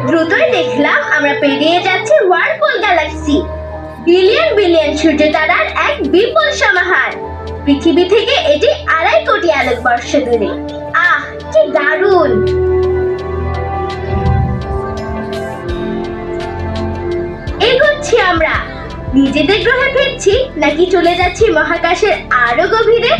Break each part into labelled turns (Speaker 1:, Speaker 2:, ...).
Speaker 1: দ্রুতই দেখলাম আমরা পেরিয়ে যাচ্ছি ওয়ার্মহোল গ্যালাক্সি, বিলিয়ন বিলিয়ন সূর্য তারার এক বিপুল সমাহার। পৃথিবী থেকে এটি 2.5 কোটি আলোকবর্ষ দূরে। আহ, কি দারুণ! এগোচ্ছি আমরা। নিজেদের গ্রহে ফিরছি নাকি চলে যাচ্ছি মহাকাশের আরো গভীরে?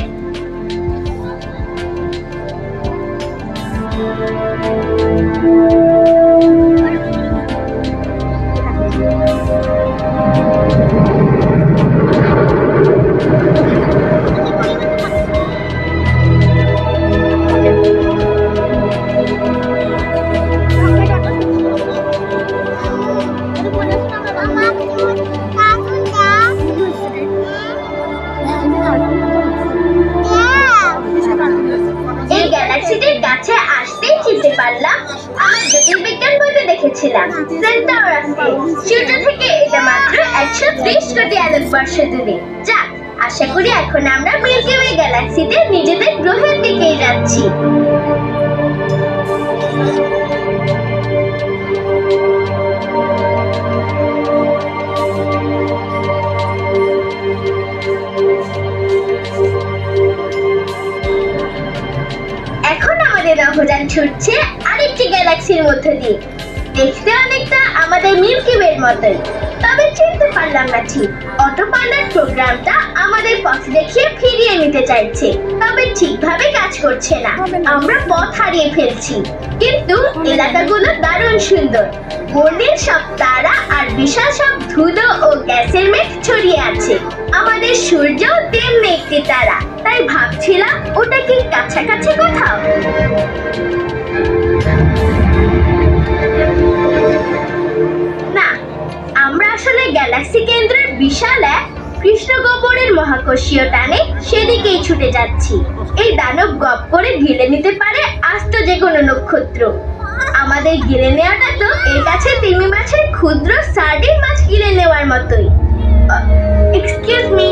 Speaker 1: এই গ্যালাক্সিটির কাছে আসতেই চিনতে পারলাম আমি জ্যোতির্বিজ্ঞান বইতে দেখেছিলাম সেন্টাউরাসকে। সূর্য থেকে এটা মাত্র 130 কোটি আলোকবর্ষ দূরে। যাক, আশা করি এখন আমরা মিল্কি ওয়ে গ্যালাক্সিতে নিজেদের গ্রহের দিকেই যাচ্ছি। এখন আমাদের নভোযান ছুটছে আরেকটি গ্যালাক্সির মধ্য দিয়ে। দেখতে অনেকটা আমাদের মিল্কি ওয়ের মতোই, তবে চিনতে পারলাম না ঠিক। অটো পাইলট প্রোগ্রামটা আমাদের পথ দেখিয়ে ফিরিয়ে নিতে চাইছে, তবে ঠিকভাবে কাজ করছে না। আমরা পথ হারিয়ে ফেলছি। কিন্তু এলাকাগুলো দারুণ সুন্দর। বর্ণিল সব তারা আর বিশাল সব ধুলো ও গ্যাসের মেঘ ছড়িয়ে আছে। আমাদের সূর্য তেমনি একটি তারা, তাই ভাবছিলাম ওটা কি কাছাকাছি কোথাও। না, আমরা আসলে গ্যালাক্সি কেন্দ্রের বিশাল এক কৃষ্ণগহ্বরের মহাকর্ষীয় টানে সেদিকেই ছুটে যাচ্ছি। এই দানব গপ করে গিলে নিতে পারে আস্ত যে কোনো নক্ষত্র। আমাদের গিলে নেওয়াটা তো এর কাছে তিমি মাছের ক্ষুদ্র সার্ডিন মাছ গিলে নেওয়ার মতোই। Excuse me.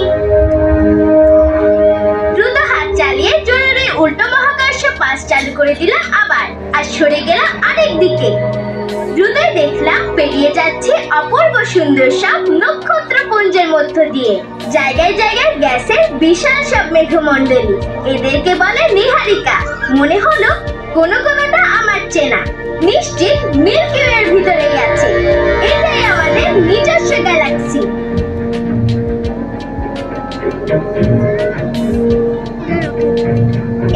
Speaker 1: দ্রুত হাত চালিয়ে জরুরি উল্টো মহাকর্ষ পাস চালু করে দিলাম আবার, আর সরে গেলাম আরেক দিকে। দ্রুতই দেখলাম পেরিয়ে যাচ্ছে অপূর্ব সুন্দর সব নক্ষত্রপুঞ্জের মধ্য দিয়ে। জায়গায় জায়গায় গ্যাসের বিশাল সব মেঘমণ্ডলী। এদেরকে বলে নীহারিকা। মনে হলো কোনোটা আমার চেনা। নিশ্চিত মিল্কি ওয়ের ভিতরেই আছে। এটাই আমাদের নিজস্ব গ্যালাক্সি।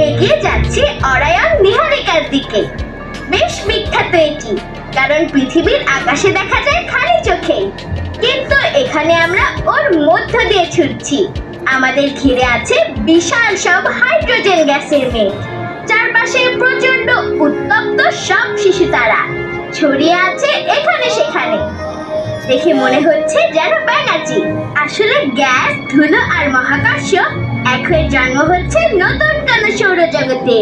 Speaker 1: এগিয়ে যাচ্ছি অরায়ন নীহারিকার দিকে। বেশ বিখ্যাত এটি, কারণ পৃথিবীর আকাশে দেখা যায় খালি চোখে, কিন্তু এখানে আমরা ওর মধ্য দিয়ে ছুটছি। আমাদের ঘিরে আছে বিশাল সব হাইড্রোজেন গ্যাসের মেঘ। চারপাশে প্রচন্ড উত্তপ্ত সব শিশু তারা ছড়িয়ে আছে এখানে সেখানে। দেখে মনে হচ্ছে যেন ব্যাঙাচি। আসলে গ্যাস, ধুলো আর মহাকাশ এক হয়ে জন্ম হচ্ছে নতুন কোন সৌরজগতে।